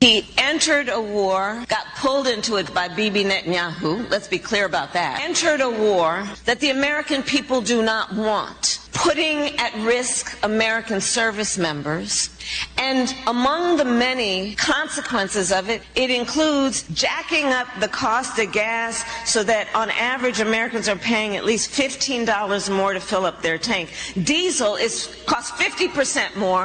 He entered a war, got pulled into it by Bibi Netanyahu, let's be clear about that, entered a war that the American people do not want, putting at risk American service members. And among the many consequences of it, it includes jacking up the cost of gas so that on average Americans are paying at least $15 more to fill up their tank. Diesel costs 50% more.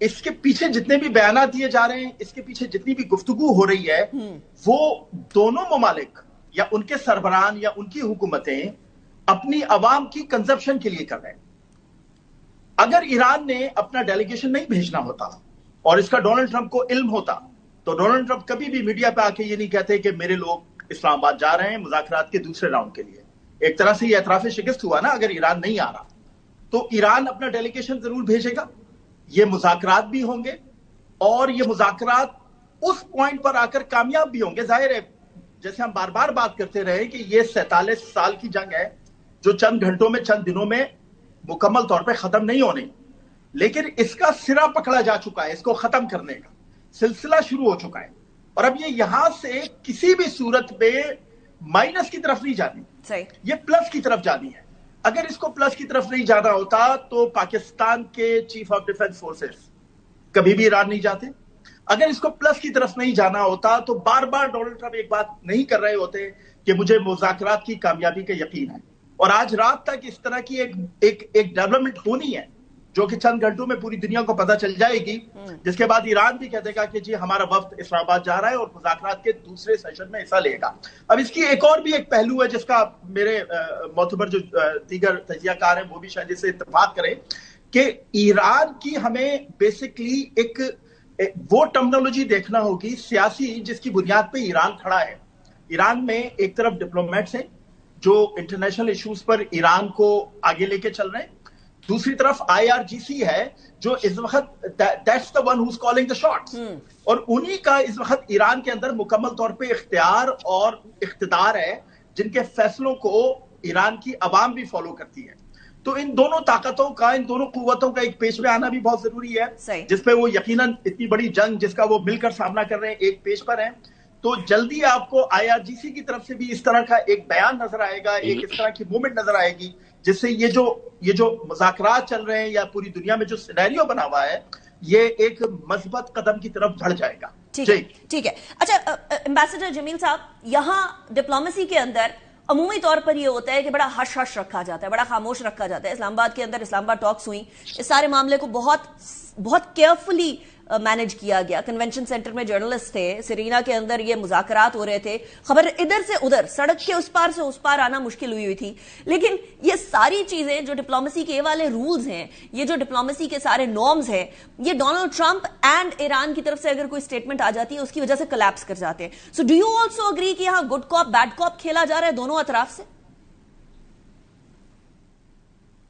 اس کے پیچھے جتنے بھی بیانات دیے جا رہے ہیں, اس کے پیچھے جتنی بھی گفتگو ہو رہی ہے, وہ دونوں ممالک یا ان کے سربراہان یا ان کی حکومتیں اپنی عوام کی کنزپشن کے لیے کر رہے ہیں. اگر ایران نے اپنا ڈیلیگیشن نہیں بھیجنا ہوتا اور اس کا ڈونلڈ ٹرمپ کو علم ہوتا تو ڈونلڈ ٹرمپ کبھی بھی میڈیا پہ آ کے یہ نہیں کہتے کہ میرے لوگ اسلام آباد جا رہے ہیں مذاکرات کے دوسرے راؤنڈ کے لیے. ایک طرح سے یہ اعتراف شکست ہوا نا, اگر ایران نہیں آ رہا تو ایران اپنا ڈیلیگیشن ضرور بھیجے گا, یہ مذاکرات بھی ہوں گے اور یہ مذاکرات اس پوائنٹ پر آ کر کامیاب بھی ہوں گے. ظاہر ہے جیسے ہم بار بار بات کرتے رہے کہ یہ 47 سال کی جنگ ہے جو چند گھنٹوں میں چند دنوں میں مکمل طور پہ ختم نہیں ہونی, لیکن اس کا سرا پکڑا جا چکا ہے, اس کو ختم کرنے کا سلسلہ شروع ہو چکا ہے. اور اب یہ یہاں سے کسی بھی صورت میں مائنس کی طرف نہیں جانی, یہ پلس کی طرف جانی ہے. اگر اس کو پلس کی طرف نہیں جانا ہوتا تو پاکستان کے چیف آف ڈیفنس فورسز کبھی بھی ایران نہیں جاتے. اگر اس کو پلس کی طرف نہیں جانا ہوتا تو بار بار ڈونلڈ ٹرمپ ایک بات نہیں کر رہے ہوتے کہ مجھے مذاکرات کی کامیابی کا یقین ہے. اور آج رات تک اس طرح کی ایک ڈیولپمنٹ ہونی ہے جو کہ چند گھنٹوں میں پوری دنیا کو پتہ چل جائے گی, جس کے بعد ایران بھی کہہ دے گا کہ جی ہمارا وفد اسلام آباد جا رہا ہے اور مذاکرات کے دوسرے سیشن میں حصہ لے گا. اب اس کی ایک اور بھی ایک پہلو ہے جس کا میرے معتبر جو دیگر تجزیہ کار ہیں وہ بھی شاید اس سے اتفاق کریں کہ ایران کی ہمیں بیسکلی ایک وہ ٹرمنالوجی دیکھنا ہوگی سیاسی جس کی بنیاد پہ ایران کھڑا ہے. ایران میں ایک طرف ڈپلومیٹس ہیں جو انٹرنیشنل ایشوز پر ایران کو آگے لے کے چل رہے ہیں, دوسری طرف IRGC ہے جو اس وقت that's the one who's calling the shots, اور انہی کا اس وقت ایران کے اندر مکمل طور پہ اختیار اور اقتدار ہے جن کے فیصلوں کو ایران کی عوام بھی فالو کرتی ہے. تو ان دونوں طاقتوں کا, ان دونوں قوتوں کا ایک پیش میں آنا بھی بہت ضروری ہے, جس پہ وہ یقیناً اتنی بڑی جنگ جس کا وہ مل کر سامنا کر رہے ہیں ایک پیش پر ہیں. تو جلدی آپ کو IRGC کی طرف سے بھی اس طرح کا ایک بیان نظر آئے گا, ایک اس طرح کی موومنٹ نظر آئے گی جس سے یہ جو مذاکرات چل رہے ہیں یا پوری دنیا میں جو سینیریو بنا ہوا ہے یہ ایک مثبت قدم کی طرف بڑھ جائے گا. ٹھیک ہے. اچھا ایمبیسڈر جمیل صاحب, یہاں ڈپلومیسی کے اندر عمومی طور پر یہ ہوتا ہے کہ بڑا ہش ہش رکھا جاتا ہے, بڑا خاموش رکھا جاتا ہے. اسلام آباد کے اندر اسلام آباد ٹاکس ہوئی, اس سارے معاملے کو بہت کیئرفلی مینج کیا گیا. کنونشن سینٹر میں جرنلسٹ تھے, سرینا کے اندر یہ مذاکرات ہو رہے تھے, خبر ادھر سے ادھر, سڑک کے اس پار سے اس پار آنا مشکل ہوئی تھی. لیکن یہ ساری چیزیں جو ڈپلومیسی کے والے رولز ہیں, یہ جو ڈپلومیسی کے سارے نارمز ہیں, یہ ڈونلڈ ٹرمپ اینڈ ایران کی طرف سے اگر کوئی اسٹیٹمنٹ آ جاتی ہے اس کی وجہ سے کلیپس کر جاتے ہیں. So do you also agree کہ یہاں گڈ کاپ بیڈ کاپ کھیلا جا رہا ہے دونوں اطراف سے؟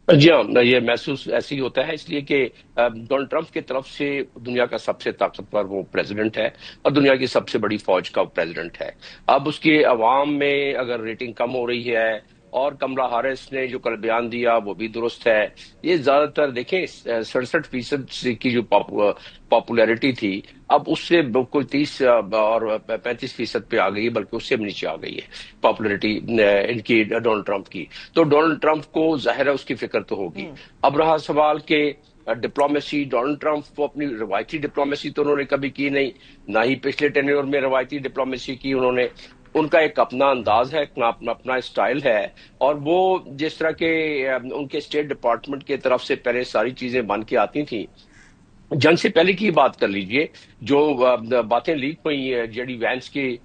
جی ہاں, یہ محسوس ایسے ہی ہوتا ہے اس لیے کہ ڈونلڈ ٹرمپ کی طرف سے دنیا کا سب سے طاقتور وہ پریزیڈنٹ ہے اور دنیا کی سب سے بڑی فوج کا پریزیڈنٹ ہے. اب اس کے عوام میں اگر ریٹنگ کم ہو رہی ہے اور کملا ہیرس نے جو کل بیان دیا وہ بھی درست ہے. یہ زیادہ تر دیکھیں 67% کی جو پاپولیرٹی تھی اب اس سے بالکل 30 اور 35% پہ آ گئی, بلکہ اس سے بھی نیچے آ گئی ہے پاپولیرٹی ان کی ڈونلڈ ٹرمپ کی. تو ڈونلڈ ٹرمپ کو ظاہر ہے اس کی فکر تو ہوگی. اب رہا سوال کہ ڈپلومیسی, ڈونلڈ ٹرمپ کو اپنی روایتی ڈپلومیسی تو انہوں نے کبھی کی نہیں, نہ ہی پچھلے ٹینیور میں روایتی ڈپلومیسی کی انہوں نے. ان کا ایک اپنا انداز ہے, اپنا اسٹائل ہے, اور وہ جس طرح کے ان کے اسٹیٹ ڈپارٹمنٹ کی طرف سے پہلے ساری چیزیں بن کے آتی تھیں. جنگ سے پہلے کی بات کر لیجئے, جو باتیں لیک ہوئی جے ڈی وینس کی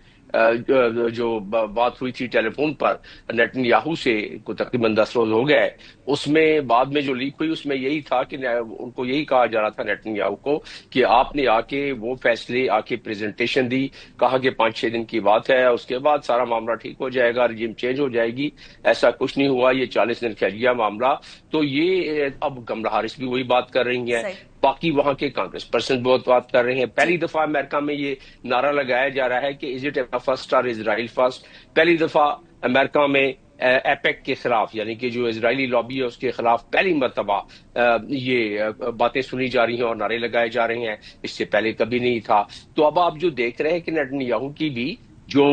جو بات ہوئی تھی ٹیلی فون پر نیتن یاہو سے, کو تقریباً 10 روز ہو گئے, اس میں بعد میں جو لیک ہوئی اس میں یہی تھا کہ ان کو یہی کہا جا رہا تھا نیتن یاہو کو کہ آپ نے آ کے وہ فیصلے آ کے پریزنٹیشن دی, کہا کہ 5-6 دن کی بات ہے, اس کے بعد سارا معاملہ ٹھیک ہو جائے گا, رجیم چینج ہو جائے گی. ایسا کچھ نہیں ہوا, یہ 40 دن کھیل گیا معاملہ. تو یہ اب کملا ہیرس بھی وہی بات کر رہی ہیں, باقی وہاں کے کانگریس پرسن بہت بات کر رہے ہیں. پہلی دفعہ امریکہ میں یہ نعرہ لگایا جا رہا ہے کہ از اٹ فرسٹ اور اسرائیل فرسٹ. پہلی دفعہ امریکہ میں ایپیک کے خلاف, یعنی کہ جو اسرائیلی لابی ہے اس کے خلاف پہلی مرتبہ یہ باتیں سنی جا رہی ہیں اور نعرے لگائے جا رہے ہیں, اس سے پہلے کبھی نہیں تھا. تو اب آپ جو دیکھ رہے ہیں کہ نیتن یاہو کی بھی جو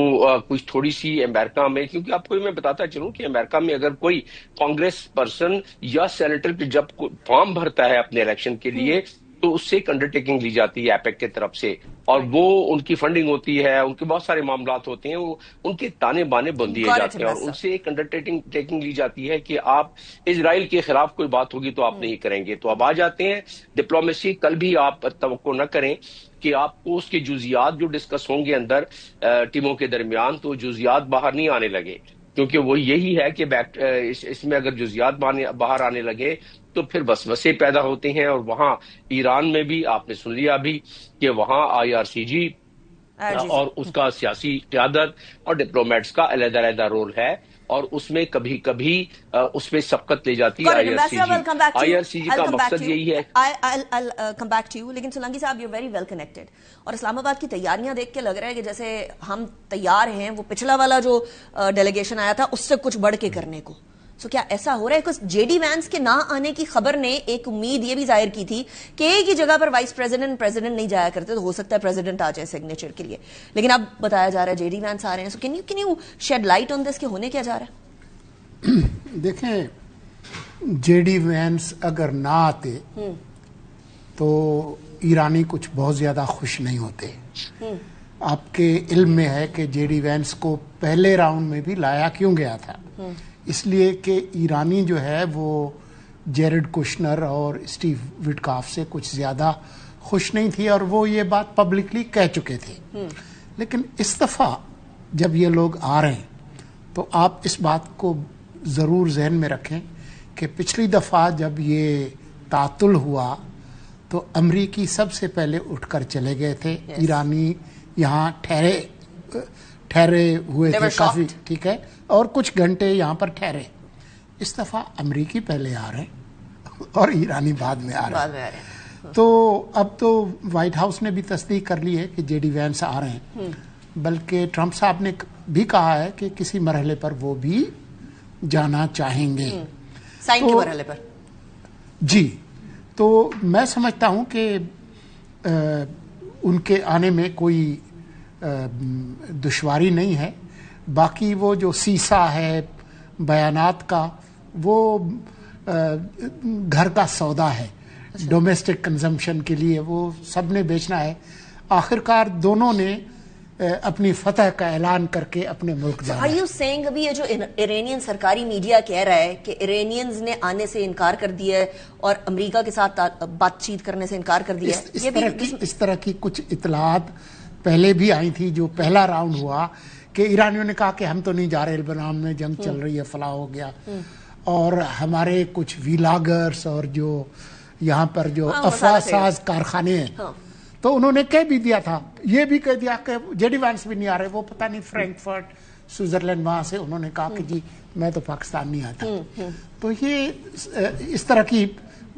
کچھ تھوڑی سی امریکہ میں, کیونکہ آپ کو میں بتاتا چلوں کہ امریکہ میں اگر کوئی کانگریس پرسن یا سینیٹر جب فارم بھرتا ہے اپنے الیکشن کے لیے تو اس سے ایک انڈرٹیکنگ لی جاتی ہے ایپیک کی طرف سے, اور وہ ان کی فنڈنگ ہوتی ہے, ان کے بہت سارے معاملات ہوتے ہیں, وہ ان کے تانے بانے بن دیے جاتے ہیں, اور ان سے ایک انڈرٹیکنگ لی جاتی ہے کہ آپ اسرائیل کے خلاف کوئی بات ہوگی تو آپ نہیں کریں گے. تو اب آ جاتے ہیں ڈپلومیسی. کل بھی آپ توقع نہ کریں کہ آپ کو اس کے جزیات جو ڈسکس ہوں گے اندر ٹیموں کے درمیان, تو جزیات باہر نہیں آنے لگے, کیونکہ وہ یہی ہے کہ اس میں اگر جزیات باہر آنے لگے تو پھر وسوسے پیدا ہوتے ہیں. اور وہاں ایران میں بھی آپ نے سن لیا ابھی کہ وہاں IRCG اور اس کا سیاسی قیادت اور ڈپلومیٹس کا علیحدہ علیحدہ رول ہے, اور اس میں کبھی کبھی اس میں سبقت لے جاتی ہے IRCG کا مقصد یہی ہے. I'll come back to you. لیکن سولانگی صاحب you're very well connected, اور اسلام آباد کی تیاریاں دیکھ کے لگ رہا ہے کہ جیسے ہم تیار ہیں وہ پچھلا والا جو ڈیلیگیشن آیا تھا اس سے کچھ بڑھ کے کرنے کو. سو کیا ایسا ہو رہا ہے؟ جے ڈی وینس کے نہ آنے کی خبر نے ایک امید یہ بھی ظاہر کی تھی کہ ایک ہی جگہ پر وائس پریزیڈنٹ نہیں جایا کرتے, تو ہو سکتا ہے پریزیڈنٹ آ جائے سگنیچر کے لیے, لیکن اب بتایا جا رہا ہے جے ڈی وینس آ رہے ہیں. So can you shed light on this کہ ہونے کیا جا رہا ہے؟ دیکھیں, جے ڈی وینس اگر نہ آتے تو ایرانی کچھ بہت زیادہ خوش نہیں ہوتے. آپ کے علم میں ہے کہ جے ڈی وینس کو پہلے راؤنڈ میں بھی لایا کیوں گیا تھا؟ اس لیے کہ ایرانی جو ہے وہ جیرڈ کوشنر اور اسٹیو وٹکاف سے کچھ زیادہ خوش نہیں تھی, اور وہ یہ بات پبلکلی کہہ چکے تھے. لیکن اس دفعہ جب یہ لوگ آ رہے ہیں تو آپ اس بات کو ضرور ذہن میں رکھیں کہ پچھلی دفعہ جب یہ تعطل ہوا تو امریکی سب سے پہلے اٹھ کر چلے گئے تھے. ایرانی یہاں ٹھہرے ہوئے تھے کافی, ٹھیک ہے, اور کچھ گھنٹے یہاں پر ٹھہرے. اس دفعہ امریکی پہلے آ رہے ہیں اور ایرانی بعد میں آ رہے ہیں. تو اب تو وائٹ ہاؤس نے بھی تصدیق کر لی ہے کہ جے ڈی وینس آ رہے ہیں, بلکہ ٹرمپ صاحب نے بھی کہا ہے کہ کسی مرحلے پر وہ بھی جانا چاہیں گے, سائن کے مرحلے پر. جی, تو میں سمجھتا ہوں کہ ان کے آنے میں کوئی دشواری نہیں ہے. باقی وہ جو سیسا ہے بیانات کا, وہ گھر کا سودا ہے, ڈومیسٹک کنزمپشن کے لیے وہ سب نے بیچنا ہے. آخرکار دونوں نے اپنی فتح کا اعلان کر کے اپنے ملک جانا. Are you saying ابھی یہ جو ایرانین سرکاری میڈیا کہہ رہا ہے کہ ایرانینز نے آنے سے انکار کر دیا ہے اور امریکہ کے ساتھ بات چیت کرنے سے انکار کر دیا ہے, اس طرح کی کچھ اطلاعات پہلے بھی آئی تھی جو پہلا راؤنڈ ہوا کہ ایرانیوں نے کہا کہ ہم تو نہیں جا رہے, لبنان میں جنگ چل رہی ہے, فلاں ہو گیا. اور ہمارے کچھ ویلاگرز اور جو یہاں پر جو افواہ ساز کارخانے ہیں, تو انہوں نے کہہ بھی دیا تھا, یہ بھی کہہ دیا کہ جے ڈی وینس بھی نہیں آ رہے. وہ پتہ نہیں فرینکفرٹ سوئٹزرلینڈ وہاں سے انہوں نے کہا کہ جی میں تو پاکستان نہیں آتا. تو یہ اس طرح کی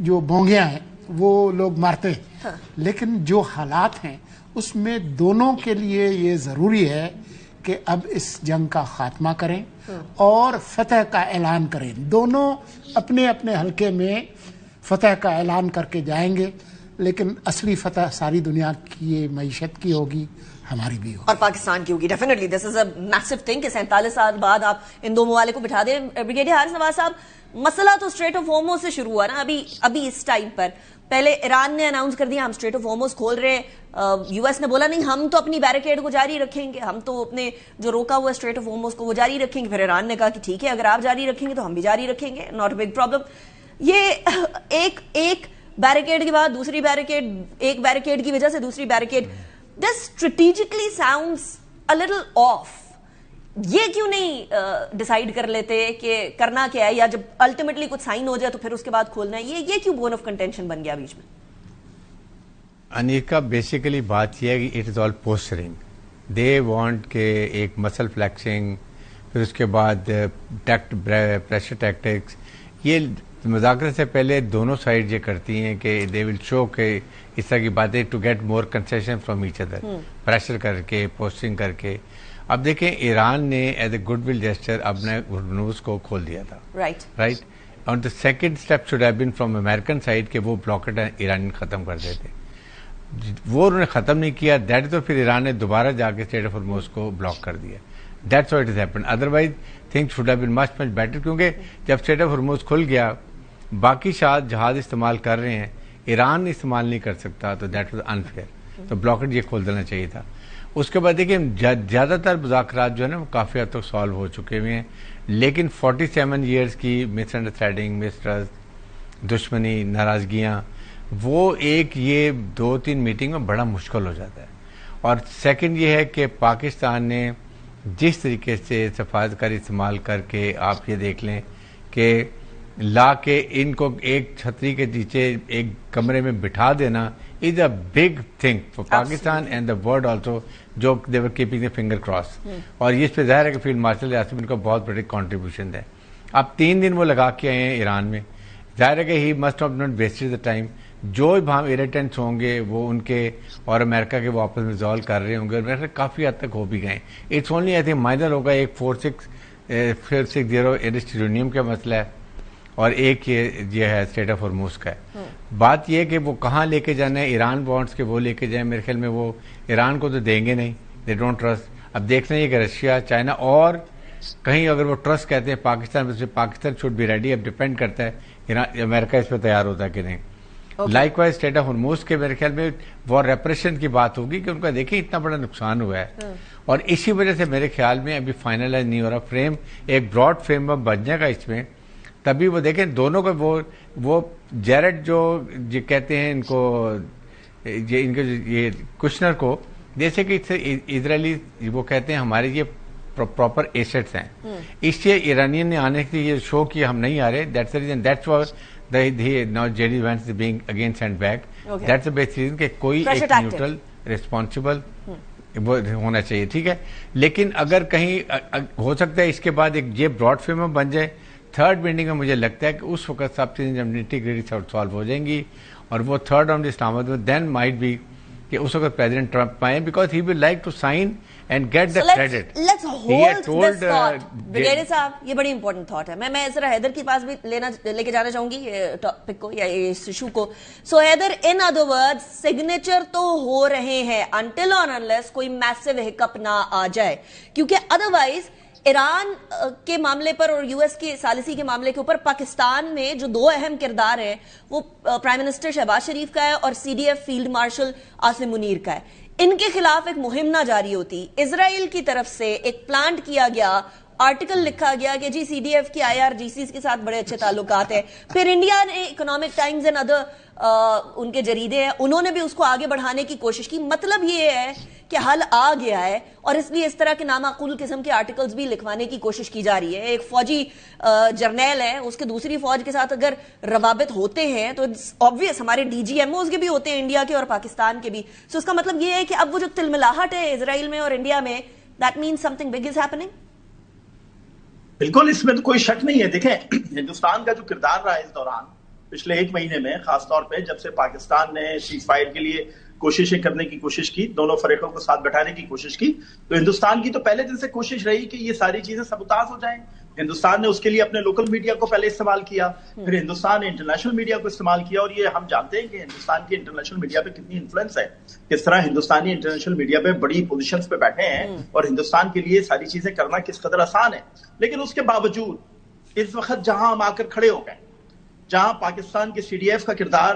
جو بونگیاں ہیں وہ لوگ مارتے ہیں. لیکن جو حالات ہیں اس میں دونوں کے لیے یہ ضروری ہے کہ اب اس جنگ کا خاتمہ کریں اور فتح کا اعلان کریں. دونوں اپنے اپنے حلقے میں فتح کا اعلان کر کے جائیں گے, لیکن اصلی فتح ساری دنیا کی معیشت کی ہوگی, ہماری بھی ہوگی اور پاکستان کی ہوگی. Definitely this is a Meesho thing کہ 47 سال بعد آپ ان دو ممالک کو بٹھا دیں. بریگیڈیئر حارث نواز صاحب, مسئلہ تو اسٹریٹ آف ہارموز سے شروع ہوا نا ابھی اس ٹائم پر. پہلے ایران نے اناؤنس کر دیا ہم اسٹریٹ آف ہارموز کھول رہے ہیں, یو ایس نے بولا نہیں ہم تو اپنی بیریکیڈ کو جاری رکھیں گے, ہم تو اپنے جو روکا ہوا اسٹریٹ آف ہارموز کو وہ جاری رکھیں گے. پھر ایران نے کہا کہ ٹھیک ہے اگر آپ جاری رکھیں گے تو ہم بھی جاری رکھیں گے, ناٹ اے بگ پرابلم. یہ ایک بیریکیڈ کے بعد دوسری بیریکیڈ, ایک بیریکیڈ کی وجہ سے دوسری barricade. This strategically sounds a little off. یہ کیوں نہیں ڈیسائیڈ کر لیتے کہ کرنا کیا ہے, یا جب الٹیمیٹلی کچھ سائن ہو جائے تو پھر اس کے بعد کھولنا ہے؟ یہ کیوں بون آف کنٹینشن بن گیا بیچ میں؟ انیکا, بیسیکلی بات یہ ہے کہ it is all پوسچرنگ. They want کہ ایک مسل فلیکسنگ, پھر اس کے بعد پریشر ٹیکٹکس. یہ مذاکرات سے پہلے دونوں سائڈ یہ کرتی ہیں کہ دے ول شو کہ اس طرح کی باتیں to get more concession from each other, pressure کر کے, پوسٹنگ کر کے. اب دیکھیں ایران نے as a goodwill gesture اپنے ہرمز کو کھول دیا تھا, رائٹ. اور the second step should have been from American side کہ وہ بلاکٹ ایران ختم کر دیتے. وہ انہوں نے ختم نہیں کیا, دیٹ تو پھر ایران نے دوبارہ جا کے اسٹریٹ آف ہرمز کو بلاک کر دیا. That's what is happen. Otherwise things should have been much better, کیونکہ جب اسٹریٹ آف ہرمز کھل گیا باقی شاید جہاز استعمال کر رہے ہیں ایران استعمال نہیں کر سکتا تو دیٹ واز انفیئر, تو بلاکٹ یہ کھول دینا چاہیے تھا. اس کے بعد دیکھیں زیادہ تر مذاکرات جو ہے نا وہ کافی حد تک سالو ہو چکے ہوئے ہیں, لیکن 47 ایئرس کی مس انڈرسٹینڈنگ, مسٹرسٹ, دشمنی, ناراضگیاں, وہ ایک یہ 2-3 میٹنگ میں بڑا مشکل ہو جاتا ہے. اور سیکنڈ یہ ہے کہ پاکستان نے جس طریقے سے سفارتکاری استعمال کر کے آپ یہ دیکھ لیں کہ لا کے ان کو ایک چھتری کے نیچے ایک کمرے میں بٹھا دینا is a big thing for Pakistan and the world also, جو they were keeping the finger crossed. اور یہ اس پہ ظاہر ہے کہ فیلڈ مارشل یاسین ان کا بہت بڑی کنٹریبیوشن ہے. اب 3 دن وہ لگا کے آئے ہیں ایران میں, ظاہر ہے کہ he must have not wasted the time. جو وہاں ایریٹنٹس ہوں گے وہ ان کے اور امریکہ کے وہ آپس میں ریزالو کر رہے ہوں گے, اور کافی حد تک ہو بھی گئے. It's only I think minor ہوگا, ایک 460 انڈسٹریونیم کا مسئلہ ہے اور ایک یہ ہے اسٹریٹ آف ہرموز کا ہے. بات یہ کہ وہ کہاں لے کے جانا ہے, ایران وانٹس کہ وہ لے کے جائیں, میرے خیال میں وہ ایران کو تو دیں گے نہیں, دے ڈونٹ ٹرسٹ. اب دیکھنا یہ کہ رشیا, چائنا اور کہیں اگر وہ ٹرسٹ کہتے ہیں پاکستان شوڈ بی ریڈی. اب ڈپینڈ کرتا ہے امریکہ اس پہ تیار ہوتا ہے کہ نہیں. لائک وائز اسٹیٹ آف ہرموز کے میرے خیال میں وہ ریپریشن کی بات ہوگی کہ ان کا دیکھیں اتنا بڑا نقصان ہوا ہے, اور اسی وجہ سے میرے خیال میں ابھی فائنلائز نہیں ہو رہا. فریم ایک براڈ فریم ورک بن جائے گا اس میں, تبھی وہ دیکھیں دونوں کو وہ جیرڈ جو کہتے ہیں ان کو ان کے یہ کشنر کو, جیسے کہ اسرائیلی وہ کہتے ہیں ہمارے یہ پراپر ایسٹس ہیں, اس لیے ایرانین نے آنے کے لیے شو کیا ہم نہیں آ رہے. That's reason, that's why now JD Vance is being again sent back. That's the best reason کہ کوئی ایک نیوٹرل ریسپانسبل وہ ہونا چاہیے, ٹھیک ہے. لیکن اگر کہیں ہو سکتا ہے اس کے بعد ایک یہ براڈ فریم بن جائے, تھرڈ میٹنگ میں مجھے لگتا ہے کہ اس وقت سب چیزیں جب نیٹی-گریٹی سالو ہو جائیں گی, اور وہ تھرڈ راؤنڈ اسلام آباد میں دین مائٹ بی کہ اس وقت پریزیڈنٹ ٹرمپ آئے, because he will like to sign and get the credit. Let's hold this thought. Brigadier صاحب یہ بڑی امپورٹنٹ تھاٹ ہے. میں ذرا حیدر کے پاس بھی لے کے جانا چاہوں گی ٹاپک کو یا اس ایشو کو. So Haider, in other word signature تو ہو رہے ہیں انٹل اور انلیس کوئی میسو ہکپ نہ آ جائے, کیونکہ ادروائز ایران کے معاملے پر اور یو ایس کے ثالثی کے معاملے کے اوپر پاکستان میں جو 2 اہم کردار ہیں وہ پرائم منسٹر شہباز شریف کا ہے اور CDF field marshal Asim Munir کا ہے. ان کے خلاف ایک مہم نہ جاری ہوتی, اسرائیل کی طرف سے ایک پلانٹ کیا گیا, آرٹیکل لکھا گیا کہ جی CDF کی IRGCs کے ساتھ بڑے اچھے تعلقات ہیں. پھر انڈیا نے اکنامک ٹائمز اینڈ ادر ان کے جریدے ہیں, انہوں نے بھی اس کو آگے بڑھانے کی کوشش کی. مطلب یہ ہے کہ حل آ گیا ہے, اور اس لیے اس طرح کے نامعقول قسم کے آرٹیکلز بھی لکھوانے کی کوشش کی جا رہی ہے. ایک فوجی جرنیل ہے, اس کے دوسری فوج کے ساتھ اگر روابط ہوتے ہیں تو obvious ہمارے DGMOs کے بھی ہوتے ہیں انڈیا کے اور پاکستان کے بھی. سو اس کا مطلب یہ ہے کہ اب وہ جو تلملاہٹ ہے اسرائیل میں اور انڈیا میں, that means something big is happening. بالکل, اس میں تو کوئی شک نہیں ہے. دیکھیں ہندوستان کا جو کردار رہا اس دوران پچھلے 1 مہینے میں, خاص طور پہ جب سے پاکستان نے سیز فائر کے لیے کوششیں کرنے کی کوشش کی, دونوں فریقوں کو ساتھ بٹھانے کی کوشش کی, تو ہندوستان کی تو پہلے دن سے کوشش رہی کہ یہ ساری چیزیں سبوتاژ ہو جائیں. ہندوستان نے اس کے لیے اپنے لوکل میڈیا کو پہلے استعمال کیا, پھر ہندوستان نے انٹرنیشنل میڈیا کو استعمال کیا, اور یہ ہم جانتے ہیں کہ ہندوستان کی انٹرنیشنل میڈیا پہ کتنی انفلوئنس ہے, کس طرح ہندوستانی انٹرنیشنل میڈیا پہ بڑی پوزیشنز پہ بیٹھے ہیں, اور ہندوستان کے لیے ساری چیزیں کرنا کس قدر آسان ہے. لیکن اس کے باوجود اس وقت جہاں ہم آ کر کھڑے ہو گئے, جہاں پاکستان کے CDF کا کردار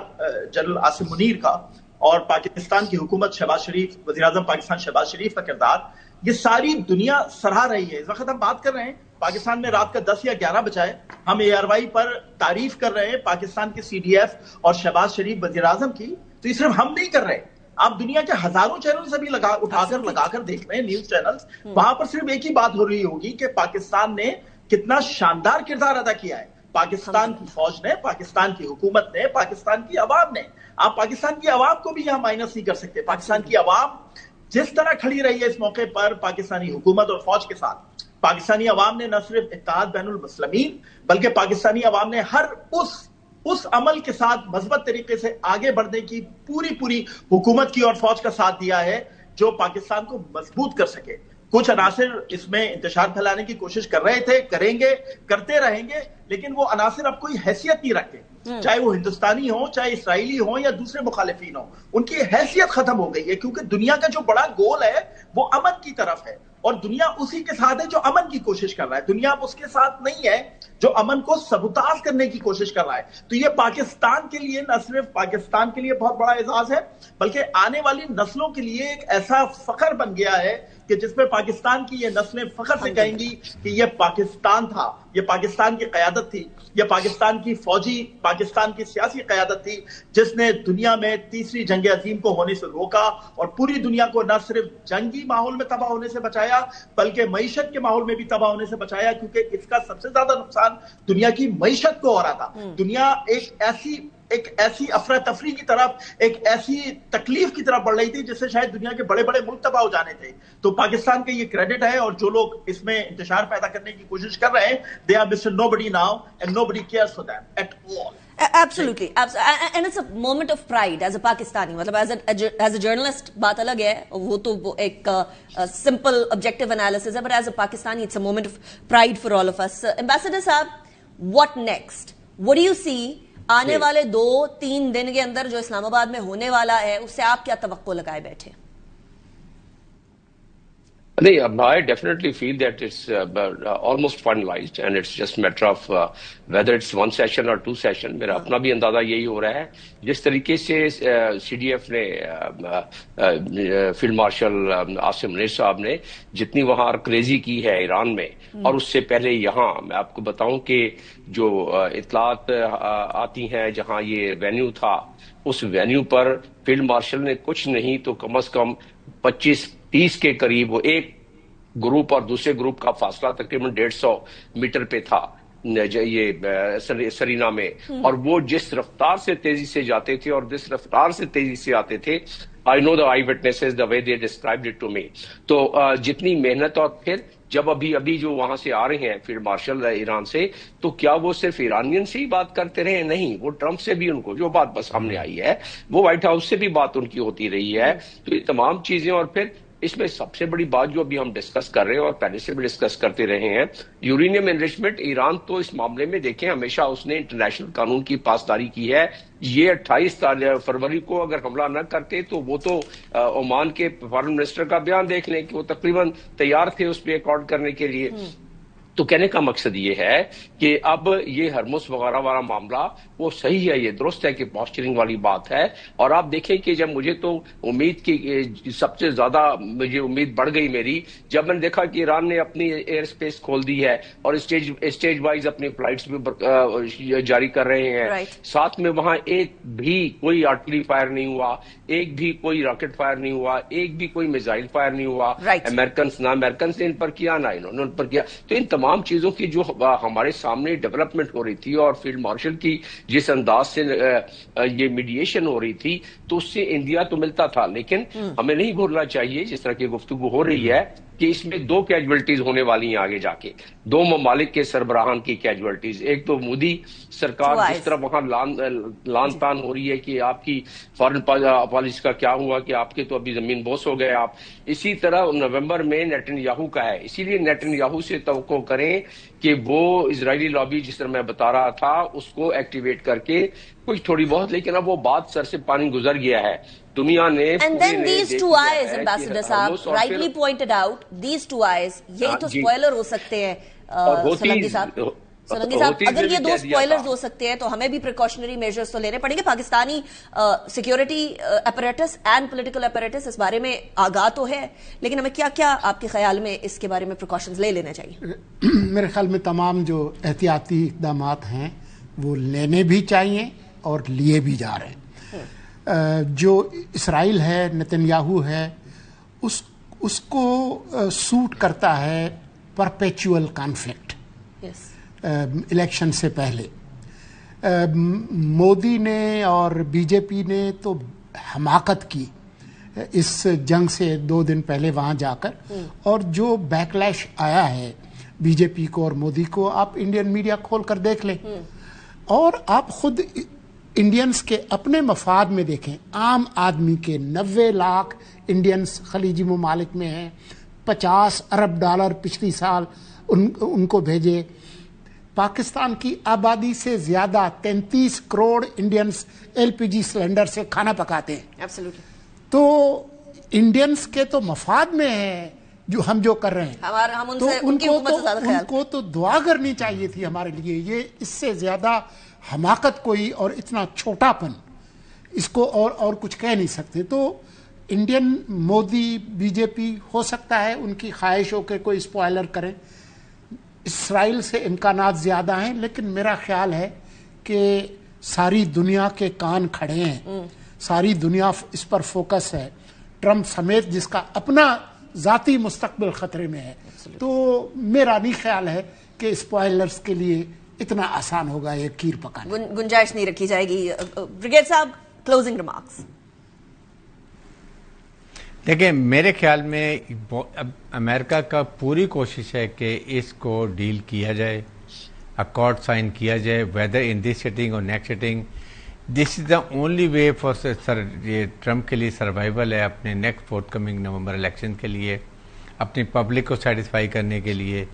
جنرل عاصم منیر کا اور پاکستان کی حکومت شہباز شریف, وزیر اعظم پاکستان شہباز شریف کا کردار, یہ ساری دنیا سراہ رہی ہے. اس وقت ہم بات کر رہے ہیں پاکستان میں رات کا 10 یا 11 بجا ہے, ہم ARY پر تعریف کر رہے ہیں پاکستان کے CDF اور شہباز شریف وزیر اعظم کی, تو یہ صرف ہم نہیں کر رہے. آپ دنیا کے ہزاروں چینل سے بھی لگا کر دیکھ رہے ہیں, نیوز چینلز, وہاں پر صرف ایک ہی بات ہو رہی ہوگی کہ پاکستان نے کتنا شاندار کردار ادا کیا ہے. پاکستان کی فوج نے, پاکستان کی حکومت نے, پاکستان کی عوام نے. آپ پاکستان کی عوام کو بھی یہاں مائنس نہیں کر سکتے. پاکستان کی عوام جس طرح کھڑی رہی ہے اس موقع پر پاکستانی حکومت اور فوج کے ساتھ, پاکستانی عوام نے نہ صرف اتحاد بین المسلمین بلکہ پاکستانی عوام نے ہر اس عمل کے ساتھ مثبت طریقے سے آگے بڑھنے کی پوری حکومت کی اور فوج کا ساتھ دیا ہے جو پاکستان کو مضبوط کر سکے. کچھ عناصر اس میں انتشار پھیلانے کی کوشش کر رہے تھے, کریں گے, کرتے رہیں گے, لیکن وہ عناصر اب کوئی حیثیت نہیں رکھتے, چاہے وہ ہندوستانی ہوں, چاہے اسرائیلی ہوں یا دوسرے مخالفین ہوں. ان کی حیثیت ختم ہو گئی ہے, کیونکہ دنیا کا جو بڑا گول ہے وہ امن کی طرف ہے. اور دنیا اسی کے ساتھ ہے جو امن کی کوشش کر رہا ہے. دنیا اب اس کے ساتھ نہیں ہے جو امن کو سبوتاژ کرنے کی کوشش کر رہا ہے. تو یہ پاکستان کے لیے، نہ صرف پاکستان کے لیے بہت بڑا اعزاز ہے، بلکہ آنے والی نسلوں کے لیے ایک ایسا فخر بن گیا ہے کہ جس میں پاکستان کی یہ نسلیں فخر سے کہیں گی کہ یہ پاکستان تھا، یہ پاکستان کی قیادت تھی، یہ پاکستان کی فوجی، پاکستان کی سیاسی قیادت تھی جس نے دنیا میں تیسری جنگ عظیم کو ہونے سے روکا اور پوری دنیا کو نہ صرف جنگی ماحول میں تباہ ہونے سے بچایا بلکہ معیشت کے ماحول میں بھی تباہ ہونے سے بچایا، کیونکہ اس کا سب سے زیادہ نقصان دنیا کی معیشت کو ہو رہا تھا. دنیا ایک ایسی افراتفری کی طرف، ایک ایسی تکلیف کی طرف بڑھ رہی تھی جس سے شاید دنیا کے بڑے بڑے ملک تباہ ہو جانے تھے. تو پاکستان کا یہ کریڈٹ ہے، اور جو لوگ اس میں انتشار پیدا کرنے کی کوشش کر رہے ہیں they are Mr. Nobody now and nobody cares for them at all. Absolutely. And it's a moment of pride as a Pakistani. مطلب as a journalist بات الگ ہے، وہ تو ایک simple objective analysis ہے، but as a Pakistani it's a moment of pride for all of us. Ambassador صاحب, what next? What do you see آنے والے 2-3 دن کے اندر جو اسلام آباد میں ہونے والا ہے، اس سے آپ کیا توقع لگائے بیٹھے؟ I definitely feel that it's almost finalized and it's just a matter of whether it's one session or two session. میرا اپنا بھی اندازہ یہی ہو رہا ہے. جس طریقے سے سی ڈی ایف نے، فیلڈ مارشل عاصم منیر صاحب نے جتنی وہاں کریزی کی ہے ایران میں، اور اس سے پہلے یہاں میں آپ کو بتاؤں کہ جو اطلاعات آتی ہیں جہاں یہ وینیو تھا، اس وینیو پر فیلڈ مارشل نے کچھ نہیں تو کم از کم 25-30 کے قریب، وہ ایک گروپ اور دوسرے گروپ کا فاصلہ تقریباً 150 میٹر پہ تھا یہ سرینا میں، اور وہ جس رفتار سے تیزی سے جاتے تھے اور جس رفتار سے تیزی سے آتے تھے، I know the eyewitnesses the way they described it to me. تو جتنی محنت، اور پھر جب ابھی جو وہاں سے آ رہے ہیں فیلڈ مارشل ایران سے، تو کیا وہ صرف ایرانین سے ہی بات کرتے رہے؟ نہیں، وہ ٹرمپ سے بھی ان کو جو بات بس سامنے آئی ہے، وہ وائٹ ہاؤس سے بھی بات ان کی ہوتی رہی ہے. تو یہ تمام چیزیں، اور پھر اس میں سب سے بڑی بات جو ابھی ہم ڈسکس کر رہے ہیں اور پہلے سے بھی ڈسکس کرتے رہے ہیں، یورینیم انریچمنٹ. ایران تو اس معاملے میں دیکھیں ہمیشہ اس نے انٹرنیشنل قانون کی پاسداری کی ہے. یہ 28 فروری کو اگر حملہ نہ کرتے تو وہ تو عمان کے فارن منسٹر کا بیان دیکھ لیں کہ وہ تقریباً تیار تھے اس پہ ایکارڈ کرنے کے لیے. تو کہنے کا مقصد یہ ہے کہ اب یہ ہرمس وغیرہ والا معاملہ وہ صحیح ہے، یہ درست ہے کہ پوسچرنگ والی بات ہے. اور آپ دیکھیں کہ جب مجھے تو امید کی سب سے زیادہ مجھے امید بڑھ گئی میری جب میں نے دیکھا کہ ایران نے اپنی ایئر اسپیس کھول دی ہے اور اسٹیج وائز اپنی فلائٹس بھی جاری کر رہے ہیں. ساتھ میں وہاں ایک بھی کوئی آرٹلری فائر نہیں ہوا، ایک بھی کوئی راکٹ فائر نہیں ہوا، ایک بھی کوئی میزائل فائر نہیں ہوا. امریکنس نہ امریکنس نے ان پر کیا، نہ انہوں نے ان پر کیا. تو ان تمام چیزوں کی جو ہمارے سامنے ڈیولپمنٹ ہو رہی تھی اور فیلڈ مارشل کی جس انداز سے یہ میڈیشن ہو رہی تھی، تو اس سے انڈیا تو ملتا تھا. لیکن ہمیں نہیں بھولنا چاہیے جس طرح کی گفتگو ہو رہی ہے کہ اس میں 2 کیجویلٹیز ہونے والی ہیں آگے جا کے، 2 ممالک کے سربراہان کی کیجویلٹیز. ایک تو مودی سرکار جس طرح وہاں لان تان ہو رہی ہے کہ آپ کی فارن پالیسی کا کیا ہوا، کہ آپ کے تو ابھی زمین بوس ہو گئے آپ. اسی طرح نومبر میں نیتن یاہو کا ہے. اسی لیے نیتن یاہو سے توقع کریں کہ وہ اسرائیلی لابی جس طرح میں بتا رہا تھا اس کو ایکٹیویٹ کر کے کچھ تھوڑی بہت، لیکن اب وہ بات سر سے پانی گزر گیا ہے. دنیا نے And then these two eyes, Ambassador صاحب, rightly pointed out, these two eyes, یہی تو سپوائلر ہو سکتے ہیں سولنگی صاحب. سولنگی صاحب, اگر یہ 2 سپوائلرز ہو سکتے ہیں تو ہمیں بھی پریکاشنری میجرز تو لینے پڑیں گے. Pakistani security apparatus and political apparatus اس بارے میں آگاہ تو ہے، لیکن ہمیں کیا کیا آپ کے خیال میں اس کے بارے میں پریکاشنز لے لینا چاہیے؟ میرے خیال میں تمام جو احتیاطی اقدامات ہیں وہ لینے بھی چاہیے اور لیے بھی جا رہے ہیں. جو اسرائیل ہے، نیتن یاہو ہے، اس کو سوٹ کرتا ہے پرپیچول کانفلکٹ الیکشن سے پہلے. مودی نے اور بی جے پی نے تو حماقت کی اس جنگ سے 2 دن پہلے وہاں جا کر، اور جو بیکلیش آیا ہے بی جے پی کو اور مودی کو آپ انڈین میڈیا کھول کر دیکھ لیں، اور آپ خود انڈینز کے اپنے مفاد میں دیکھیں. عام آدمی کے 90 لاکھ انڈینز خلیجی ممالک میں ہیں، $50 ارب پچھلی سال ان کو بھیجے. پاکستان کی آبادی سے زیادہ 33 کروڑ انڈینز LPG سلنڈر سے کھانا پکاتے ہیں. Absolutely. تو انڈینز کے تو مفاد میں ہے جو ہم کر رہے ہیں ہم ان تو سے ان کی حکومت سے زیادہ خیال ان کو تو دعا کرنی چاہیے تھی ہمارے لیے. یہ اس سے زیادہ حماقت کوئی اور اتنا چھوٹا پن اس کو اور کچھ کہہ نہیں سکتے. تو انڈین مودی بی جے پی ہو سکتا ہے ان کی خواہش ہو کہ کوئی اسپوائلر کریں. اسرائیل سے امکانات زیادہ ہیں, لیکن میرا خیال ہے کہ ساری دنیا کے کان کھڑے ہیں, ساری دنیا اس پر فوکس ہے, ٹرمپ سمیت, جس کا اپنا ذاتی مستقبل خطرے میں ہے. تو میرا نہیں خیال ہے کہ اسپوائلرز کے لیے اتنا آسان ہوگا یہ کھیر پکانا. گنجائش نہیں رکھی جائے گی. بریگیڈ صاحب, کلوزنگ ریمارکس. دیکھیں, میرے خیال میں اب امریکہ کا پوری کوشش ہے کہ اس کو ڈیل کیا جائے, اکارڈ سائن کیا جائے, ویدر ان دس سیٹنگ اور next setting. This is the only way for یہ ٹرمپ کے لیے سروائیول ہے اپنے next fourth coming November election کے لیے, اپنی پبلک کو سیٹسفائی کرنے کے لیے,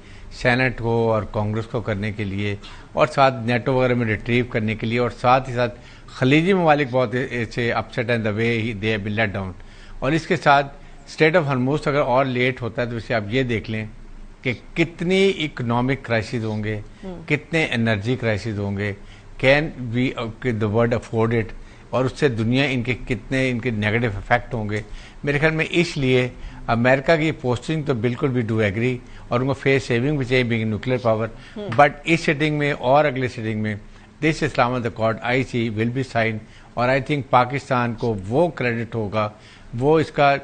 سینٹ کو اور کانگریس کو کرنے کے لیے, اور ساتھ نیٹو وغیرہ میں ریٹریو کرنے کے لیے, اور ساتھ ہی ساتھ خلیجی ممالک بہت ایسے upset and the way they have been let down. اور اس کے ساتھ اسٹریٹ آف ہرموز اگر اور لیٹ ہوتا ہے تو اسے آپ یہ دیکھ لیں کہ کتنی اکنامک کرائسز ہوں گے, کتنے انرجی کرائسز ہوں گے, can we the world afford it, اور اس سے دنیا ان کے نیگیٹو افیکٹ ہوں گے. میرے خیال میں اس لیے امریکہ کی پوسٹنگ تو بالکل بھی ڈو ایگری, اور ان کو فیس سیونگ بھی چاہیے بینگ نیوکلیر پاور, بٹ اس سیٹنگ میں اور اگلے سیٹنگ میں this Islam accord I see will be sign. اور آئی تھنک پاکستان کو وہ کریڈٹ ہوگا, وہ اس کا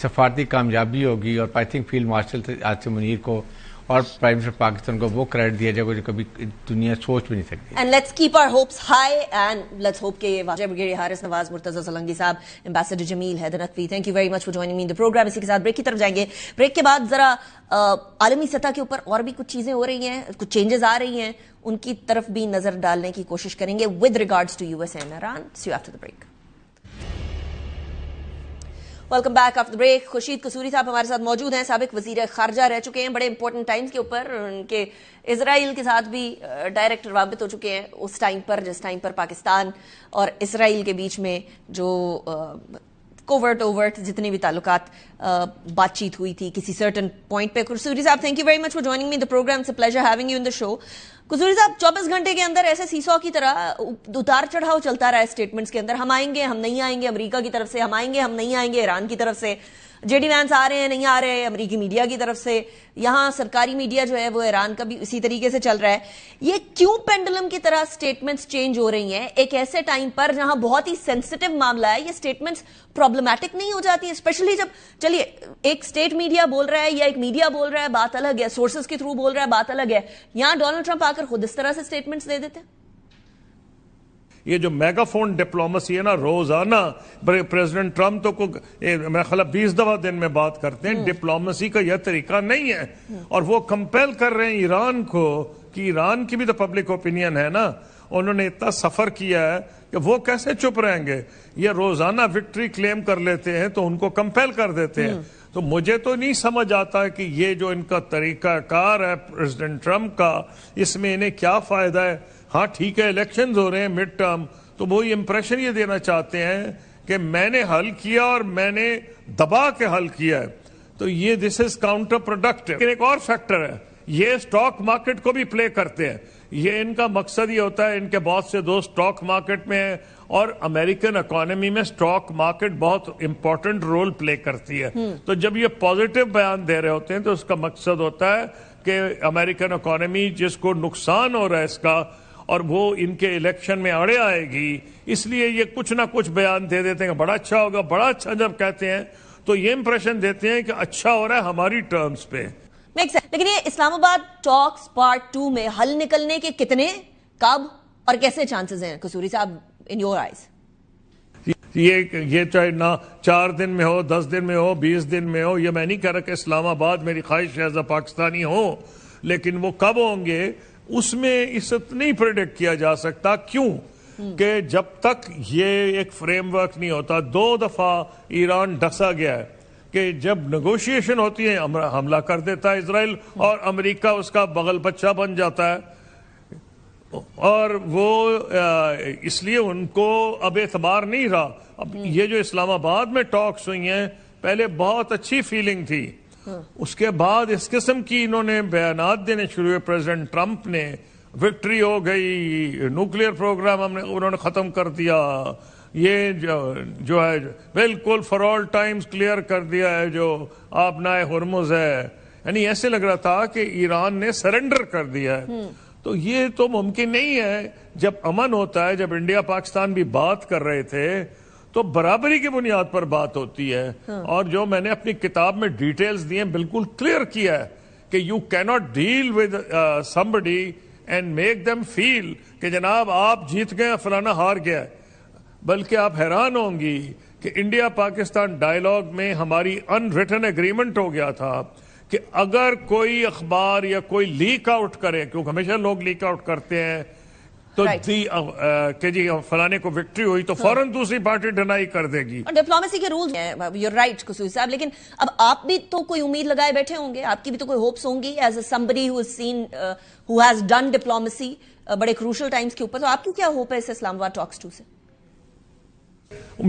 سفارتی کامیابی ہوگی, اور I think field marshal Asim Munir کو اور پرائم منسٹر پاکستان کو وہ کریڈٹ دیا جائے گا جو کبھی دنیا سوچ بھی نہیں سکتی. And let's keep our hopes high, and let's hope کہ بریگیڈیئر حارث نواز, مرتضی سولنگی صاحب, ambassador Jamil Haider Naqvi, thank you very much for joining me in the programme. اسی کے ساتھ بریک کی طرف جائیں گے. بریک کے بعد ذرا عالمی سطح کے اوپر اور بھی کچھ چیزیں ہو رہی ہیں, کچھ چینجز آ رہی ہیں, ان کی طرف بھی نظر ڈالنے کی کوشش کریں گے with regards to U S and Iran. See you after the break. Welcome back after break. Khurshid Kasuri صاحب ہمارے ساتھ موجود ہیں, سابق وزیر خارجہ رہ چکے ہیں, بڑے امپورٹنٹ ٹائمز کے اوپر ان کے اسرائیل کے ساتھ بھی ڈائریکٹ روابط ہو چکے ہیں اس ٹائم پر جس ٹائم پر پاکستان اور اسرائیل کے بیچ میں جو کوورٹ اوورٹ جتنے بھی تعلقات بات چیت ہوئی تھی کسی سرٹن پوائنٹ پہ. قصوری صاحب, thank you very much for joining me in the programme. It's a pleasure having you in the show. Kasuri صاحب, 24 گھنٹے کے اندر ایسے سیسو کی طرح اتار چڑھاؤ چلتا رہا ہے اسٹیٹمنٹس کے اندر. ہم آئیں گے, ہم نہیں آئیں گے, امریکہ کی طرف سے ہم آئیں گے, ہم نہیں آئیں گے, ایران کی طرف سے جے ڈی وینس آ رہے ہیں, نہیں آ رہے, امریکی میڈیا کی طرف سے, یہاں سرکاری میڈیا جو ہے وہ ایران کا بھی اسی طریقے سے چل رہا ہے. یہ کیوں پینڈولم کی طرح سٹیٹمنٹس چینج ہو رہی ہیں ایک ایسے ٹائم پر جہاں بہت ہی سینسٹیو معاملہ ہے؟ یہ سٹیٹمنٹس پرابلمٹک نہیں ہو جاتی, اسپیشلی جب چلیے ایک اسٹیٹ میڈیا بول رہا ہے یا ایک میڈیا بول رہا ہے, بات الگ ہے, سورسز کے تھرو بول رہا ہے, بات الگ ہے. یہاں ڈونلڈ ٹرمپ آ کر خود اس طرح سے سٹیٹمنٹس دے دیتے ہیں. یہ جو میگا فون ڈپلومسی ہے نا, روزانہ پریزیڈنٹ ٹرمپ تو میرا خیال 20 دفعہ دن میں بات کرتے ہیں. ڈپلومسی کا یہ طریقہ نہیں ہے, اور وہ کمپیل کر رہے ہیں ایران کو کہ ایران کی بھی تو پبلک اوپینین ہے نا, انہوں نے اتنا سفر کیا ہے کہ وہ کیسے چپ رہیں گے. یہ روزانہ وکٹری کلیم کر لیتے ہیں تو ان کو کمپیل کر دیتے ہیں. تو مجھے تو نہیں سمجھ آتا کہ یہ جو ان کا طریقہ کار ہے پریزیڈنٹ ٹرمپ کا, اس میں انہیں کیا فائدہ ہے. ہاں ٹھیک ہے, الیکشنز ہو رہے ہیں مڈ ٹرم, تو وہی امپریشن یہ دینا چاہتے ہیں کہ میں نے حل کیا اور میں نے دبا کے حل کیا ہے. تو یہ دس از کاؤنٹر پروڈکٹیو. لیکن ایک اور فیکٹر ہے, یہ اسٹاک مارکیٹ کو بھی پلے کرتے ہیں. یہ ان کا مقصد یہ ہوتا ہے, ان کے بہت سے دوست اسٹاک مارکیٹ میں ہیں, اور امریکن اکانومی میں اسٹاک مارکیٹ بہت امپورٹنٹ رول پلے کرتی ہے. تو جب یہ پازیٹیو بیان دے رہے ہوتے ہیں تو اس کا مقصد ہوتا ہے کہ امریکن اکانومی جس کو نقصان ہو رہا ہے اس کا, اور وہ ان کے الیکشن میں اڑے آئے گی, اس لیے یہ کچھ نہ کچھ بیان دے دیتے ہیں کہ بڑا اچھا ہوگا. بڑا اچھا جب کہتے ہیں تو یہ امپریشن دیتے ہیں کہ اچھا ہو رہا ہے ہماری ٹرمز پہ. لیکن یہ اسلام آباد ٹاکس پارٹ 2 میں حل نکلنے کے کتنے, کب اور کیسے چانسز ہیں قصوری صاحب ان یور آئیز؟ یہ چاہے نہ 4 دن میں ہو, 10 دن میں ہو, 20 دن میں ہو, یہ میں نہیں کہہ رہا کہ اسلام آباد میری خواہش ایز اے پاکستانی ہو, لیکن وہ کب ہوں گے اس میں اس نہیں پریڈکٹ کیا جا سکتا. کیوں کہ جب تک یہ ایک فریم ورک نہیں ہوتا. 2 دفعہ ایران ڈسا گیا ہے کہ جب نیگوشیشن ہوتی ہے حملہ کر دیتا ہے اسرائیل, اور امریکہ اس کا بغل بچہ بن جاتا ہے, اور وہ اس لیے ان کو اب اعتبار نہیں رہا. اب یہ جو اسلام آباد میں ٹاکس ہوئی ہیں, پہلے بہت اچھی فیلنگ تھی, اس کے بعد اس قسم کی انہوں نے بیانات دینے شروع ہوئے پریزیڈنٹ ٹرمپ نے، وکٹری ہو گئی، نیوکلیئر پروگرام انہوں نے ختم کر دیا، یہ جو ہے بالکل فار آل ٹائمز کلیئر کر دیا ہے جو آبنائے ہرمز ہے، یعنی ایسے لگ رہا تھا کہ ایران نے سرنڈر کر دیا ہے. تو یہ تو ممکن نہیں ہے. جب امن ہوتا ہے، جب انڈیا پاکستان بھی بات کر رہے تھے تو برابری کی بنیاد پر بات ہوتی ہے. اور جو میں نے اپنی کتاب میں ڈیٹیلز دیے بالکل کلیئر کیا ہے کہ یو کی not deal with somebody and make them feel کہ جناب آپ جیت گئے فلانا ہار گیا ہے. بلکہ آپ حیران ہوں گی کہ انڈیا پاکستان ڈائیلاگ میں ہماری ان ریٹن اگریمنٹ ہو گیا تھا کہ اگر کوئی اخبار یا کوئی لیک آؤٹ کرے، کیونکہ ہمیشہ لوگ لیک آؤٹ کرتے ہیں تو کہ جی فلانے کو وکٹری ہوئی تو فوراً دوسری پارٹی ڈینائی کر دے گی. اور ڈپلومیسی کے رولز ہیں، یو رائٹ قصوری صاحب. لیکن اب آپ بھی تو کوئی امید لگائے بیٹھے ہوں گے، آپ کی بھی تو کوئی ہوپس ہوں گی as a somebody who has seen who has done diplomacy بڑے کروشل ٹائمز کے اوپر. تو آپ کی کیا ہوپ ہے اس اسلام آباد ٹاکس 2 سے؟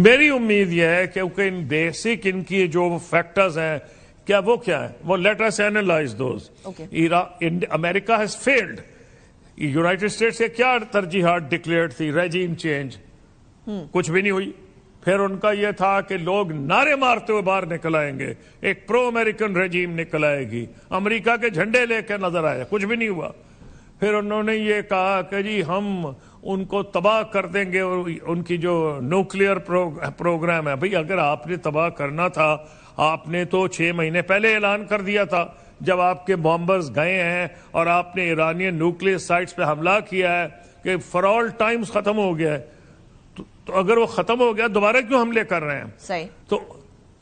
میری امید یہ ہے کہ ان بیسک ان کی جو فیکٹرز ہیں کیا ہے وہ لیٹ اس اینالائز دوز. امریکہ ہیز فیلڈ. یونائٹڈ اسٹیٹس سے کیا ترجیحات ڈکلیئرڈ تھی؟ ریجیم چینج، کچھ بھی نہیں ہوئی. پھر ان کا یہ تھا کہ لوگ نعرے مارتے ہوئے باہر نکل آئیں گے، ایک پرو امریکن ریجیم نکل آئے گی، امریکہ کے جھنڈے لے کے نظر آئے، کچھ بھی نہیں ہوا. پھر انہوں نے یہ کہا کہ جی ہم ان کو تباہ کر دیں گے، ان کی جو نیوکلیئر پروگرام ہے. بھئی اگر آپ نے تباہ کرنا تھا آپ نے تو 6 مہینے پہلے اعلان کر دیا تھا، جب آپ کے بامبرز گئے ہیں اور آپ نے ایرانین نیوکلیئر سائٹس پہ حملہ کیا ہے کہ فار آل ٹائمز ختم ہو گیا ہے. تو اگر وہ ختم ہو گیا دوبارہ کیوں حملے کر رہے ہیں؟ صحیح. تو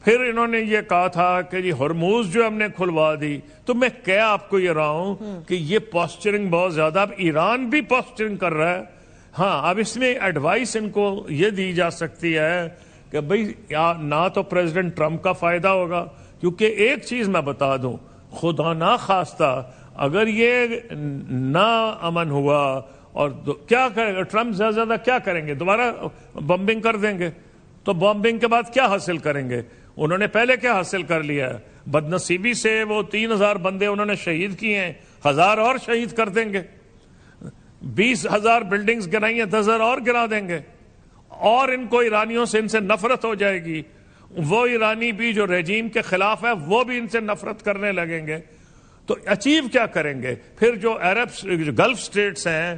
پھر انہوں نے یہ کہا تھا کہ جی ہرموز جو ہم نے کھلوا دی. تو میں کیا آپ کو یہ رہا ہوں کہ یہ پوسچرنگ بہت زیادہ، اب ایران بھی پوسچرنگ کر رہا ہے. ہاں اب اس میں ایڈوائس ان کو یہ دی جا سکتی ہے کہ بھئی نہ تو پریزیڈنٹ ٹرمپ کا فائدہ ہوگا، کیونکہ ایک چیز میں بتا دوں، خدا نہ خواستہ اگر یہ نہ امن ہوا اور کیا کرے گا ٹرمپ، زیادہ کیا کریں گے؟ دوبارہ بمبنگ کر دیں گے. تو بمبنگ کے بعد کیا حاصل کریں گے؟ انہوں نے پہلے کیا حاصل کر لیا ہے؟ بدنصیبی سے وہ 3000 بندے انہوں نے شہید کیے ہیں، 1000 اور شہید کر دیں گے. 20,000 بلڈنگز گرائی ہیں، 10,000 اور گرا دیں گے. اور ان کو ایرانیوں سے ان سے نفرت ہو جائے گی. وہ ایرانی بھی جو رجیم کے خلاف ہے وہ بھی ان سے نفرت کرنے لگیں گے. تو اچیو کیا کریں گے؟ پھر جو گلف سٹیٹس ہیں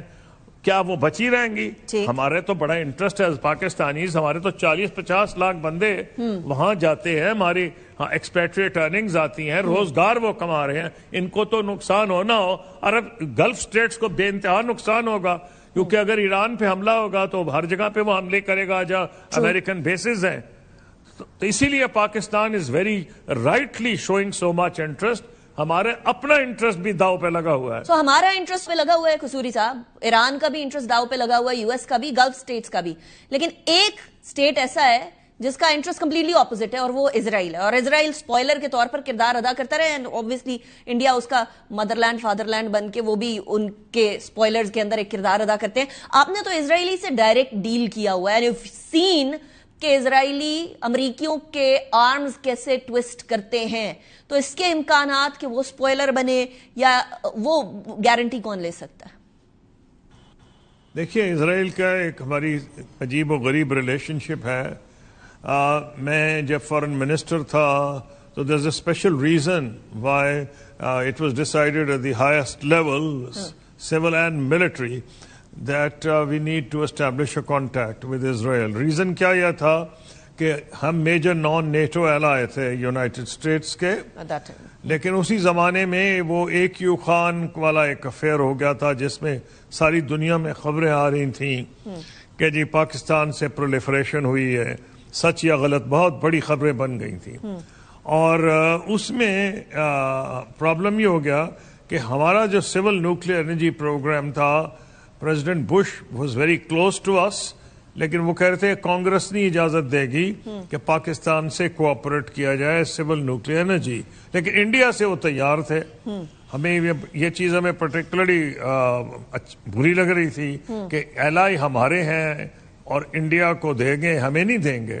کیا وہ بچی رہیں گی؟ ہمارے تو بڑا انٹرسٹ ہے پاکستانیز، ہمارے تو 40-50 لاکھ بندے وہاں جاتے ہیں، ہماری ایکسپیٹریٹ ارننگز آتی ہیں، روزگار وہ کما رہے ہیں. ان کو تو نقصان ہونا ہو، عرب گلف سٹیٹس کو بے انتہا نقصان ہوگا، کیونکہ اگر ایران پہ حملہ ہوگا تو ہر جگہ پہ وہ حملے کرے گا جہاں امریکن بیسز ہیں. تو اسی لیے Pakistan is very rightly شوئنگ so much interest. ہمارے اپنا انٹرسٹ بھی داؤ پہ لگا ہوا ہے. تو ہمارا انٹرسٹ پہ لگا ہوا ہے قصوری صاحب، ایران کا بھی انٹرسٹ داؤ پہ لگا ہوا ہے، یو ایس کا بھی، گلف سٹیٹس کا بھی. لیکن ایک سٹیٹ ایسا ہے جس کا انٹرسٹ کمپلیٹلی اپوزٹ ہے اور وہ اسرائیل ہے. اور اسرائیل سپوائلر کے طور پر کردار ادا کرتا رہے، اینڈ اوبویسلی انڈیا اس کا مدر لینڈ فادر لینڈ بن کے وہ بھی ان کے سپوائلرز کے اندر ایک کردار ادا کرتے ہیں. آپ نے تو اسرائیلی سے ڈائریکٹ ڈیل کیا ہوا ہے، سین کہ اسرائیلی امریکیوں کے آرمز کیسے ٹوسٹ کرتے ہیں. تو اس کے امکانات کہ وہ سپوائلر بنے یا وہ گارنٹی کون لے سکتا ہے؟ دیکھیے اسرائیل کا ایک ہماری عجیب و غریب ریلیشن شپ ہے. میں جب فارن منسٹر تھا تو there's a special reason why it was decided at the highest levels, civil and military, that we need to establish a contact with Israel. Reason کیا یہ تھا کہ ہم میجر نان نیٹو ایلائے تھے یونائٹڈ اسٹیٹس کے، لیکن اسی زمانے میں وہ ایک یو خان والا ایک افیئر ہو گیا تھا جس میں ساری دنیا میں خبریں آ رہی تھیں کہ جی پاکستان سے پرولیفریشن ہوئی ہے، سچ یا غلط بہت بڑی خبریں بن گئی تھیں. اور اس میں پرابلم یہ ہو گیا کہ ہمارا جو سول نیوکلیئر انرجی پروگرام تھا، president Bush was very close to us, لیکن وہ کہہ رہے تھے کانگریس نہیں اجازت دے گی کہ پاکستان سے کوآپریٹ کیا جائے سول نیوکلیئر انرجی. لیکن انڈیا سے وہ تیار تھے. ہمیں یہ چیز ہمیں پرٹیکولرلی بری لگ رہی تھی کہ ایلائی ہمارے ہیں اور انڈیا کو دیں گے، ہمیں نہیں دیں گے.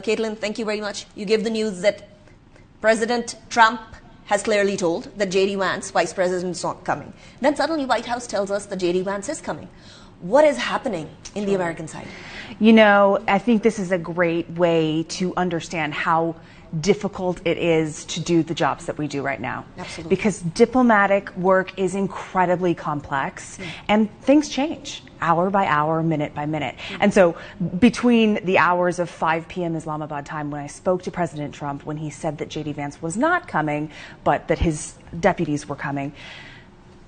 Caitlin, thank you very much. You gave the news that President Trump has clearly told that J.D. Vance, Vice President, is not coming. Then suddenly White House tells us that J.D. Vance is coming. What is happening in the American side? You know, I think this is a great way to understand how difficult it is to do the jobs that we do right now. Absolutely. Because diplomatic work is incredibly complex and things change hour by hour, minute by minute. And so between the hours of 5 p.m. Islamabad time when I spoke to President Trump, when he said that J.D. Vance was not coming, but that his deputies were coming,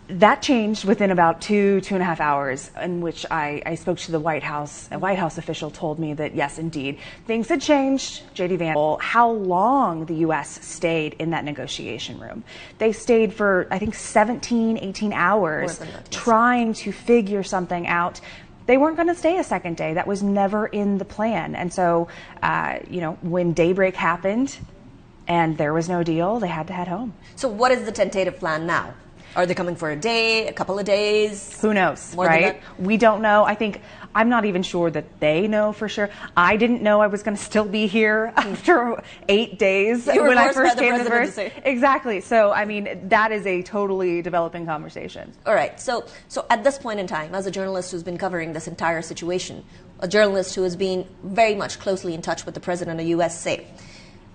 that changed within about 2.5 hours, in which I spoke to the White House. A White House official told me that, yes, indeed, things had changed. J.D. Vance, how long the U.S. stayed in that negotiation room. They stayed for, I think, 17, 18 hours trying to figure something out. They weren't going to stay a second day. That was never in the plan. And so, when daybreak happened and there was no deal, they had to head home. So what is the tentative plan now? Are they coming for a day, a couple of days? Who knows, More than right? that? We don't know. I'm not even sure that they know for sure. I didn't know I was going to still be here after 8 days You were when I forced by first the came to president to first. say. Exactly. So, that is a totally developing conversation. All right. So at this point in time, as a journalist who's been covering this entire situation, a journalist who has been very much closely in touch with the president of USA,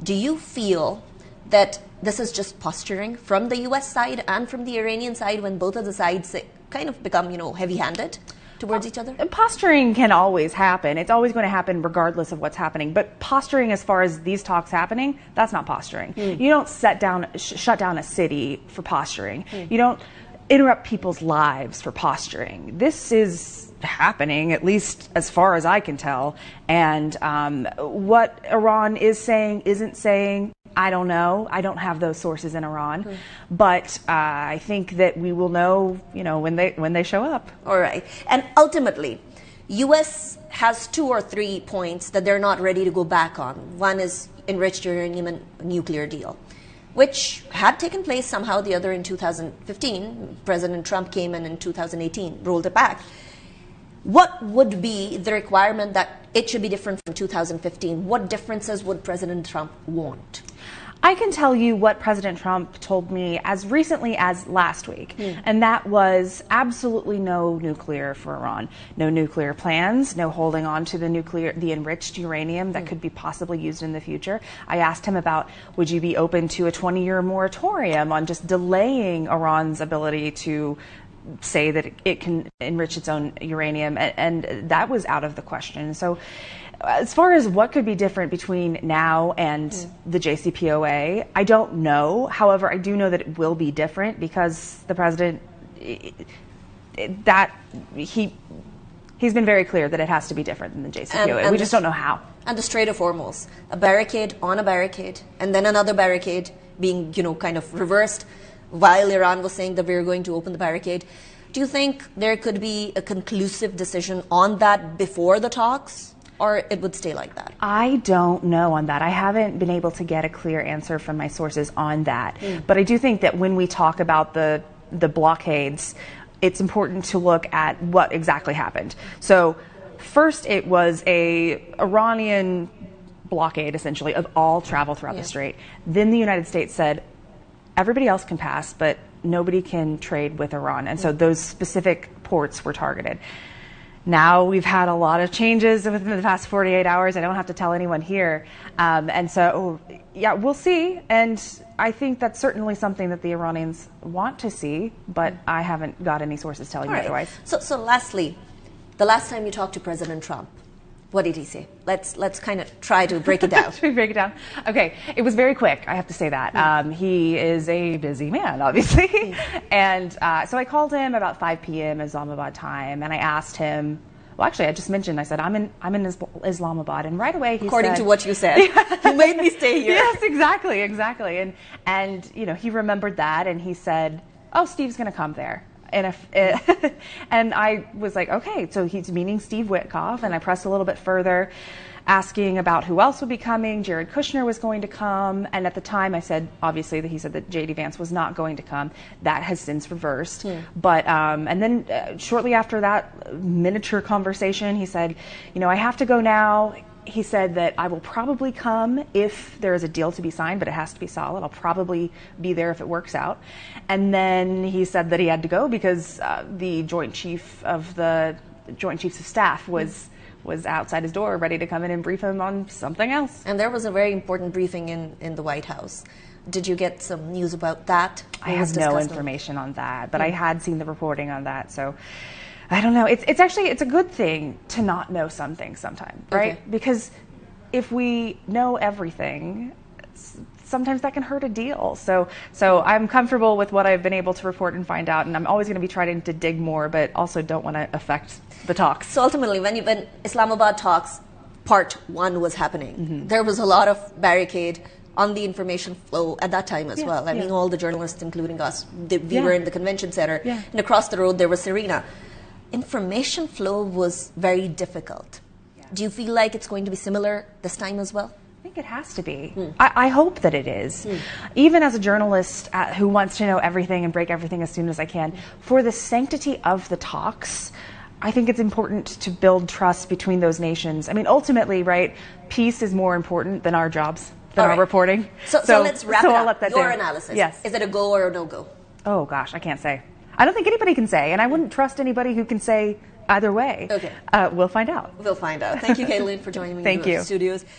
do you feel that this is just posturing from the U.S. side and from the Iranian side when both of the sides kind of become, heavy-handed towards each other? Posturing can always happen. It's always going to happen regardless of what's happening. But posturing as far as these talks happening, that's not posturing. You don't shut down a city for posturing. You don't interrupt people's lives for posturing. This is happening, at least as far as I can tell. And what Iran is saying, isn't saying, I don't know. I don't have those sources in Iran, but I think that we will know, when they show up. All right. And ultimately, U.S. has 2 or 3 points that they're not ready to go back on. One is enriched uranium and nuclear deal, which had taken place somehow the other in 2015. President Trump came in 2018, rolled it back. What would be the requirement that it should be different from 2015? What differences would President Trump want? I can tell you what President Trump told me as recently as last week, and that was absolutely no nuclear for Iran. No nuclear plans, no holding on to the enriched uranium that could be possibly used in the future. I asked him about, would you be open to a 20-year moratorium on just delaying Iran's ability to say that it can enrich its own uranium, and that was out of the question. So as far as what could be different between now and the JCPOA, I don't know. However, I do know that it will be different because the president, he's been very clear that it has to be different than the JCPOA. And we just don't know how. And the Strait of Hormuz, a barricade on a barricade, and then another barricade being, kind of reversed while Iran was saying that we were going to open the barricade. Do you think there could be a conclusive decision on that before the talks, or it would stay like that? I don't know on that. I haven't been able to get a clear answer from my sources on that. But I do think that when we talk about the blockades, it's important to look at what exactly happened. So first it was a Iranian blockade, essentially, of all travel throughout the strait. Then the United States said, everybody else can pass, but nobody can trade with Iran. And so those specific ports were targeted. Now we've had a lot of changes within the past 48 hours. I don't have to tell anyone here. And so, yeah, we'll see. And I think that's certainly something that the Iranians want to see, but I haven't got any sources telling me otherwise. So lastly, the last time you talked to President Trump, what did he say? Let's kind of try to break it down. Should we break it down? Okay, it was very quick. I have to say that. He is a busy man, obviously, and so I called him about 5 p.m. Islamabad time, and I asked him. Well, actually, I just mentioned. I said I'm in Islamabad, and right away he According said, to what you said, you made me stay here. Yes, exactly, and he remembered that, and he said, "Oh, Steve's going to come there." And and I was like, okay, so he's meaning Steve Witkoff, and I pressed a little bit further, asking about who else would be coming. Jared Kushner was going to come, and at the time I said, obviously, that he said that J.D. Vance was not going to come. That has since reversed. But and then shortly after that miniature conversation, he said, I have to go now. He said that I will probably come if there is a deal to be signed, but it has to be solid. I'll probably be there if it works out. And then he said that he had to go because the Joint Chiefs of Staff was was outside his door ready to come in and brief him on something else. And there was a very important briefing in the White House. Did you get some news about that? I have no information on that, but I had seen the reporting on that, so I don't know. It's actually a good thing to not know something sometimes, right? Okay. Because if we know everything, sometimes that can hurt a deal. So I'm comfortable with what I've been able to report and find out, and I'm always going to be trying to dig more, but also don't want to affect the talks. So ultimately, when Islamabad talks part 1 was happening, there was a lot of barricade on the information flow at that time as well. I mean, all the journalists, including us, we were in the convention center, and across the road there was Serena. Information flow was very difficult. Do you feel like it's going to be similar this time as well? I think it has to be. I hope that it is. Even as a journalist who wants to know everything and break everything as soon as I can, for the sanctity of the talks, I think it's important to build trust between those nations. I mean, ultimately, right, peace is more important than our jobs, than our reporting. So let's wrap it up. I'll let that Your down. analysis. Yes. Is it a go or a no-go? Oh, gosh, I can't say. I don't think anybody can say, and I wouldn't trust anybody who can say either way. Okay. We'll find out. We'll find out. Thank you, Caitlin, for joining me Thank in the you. studios.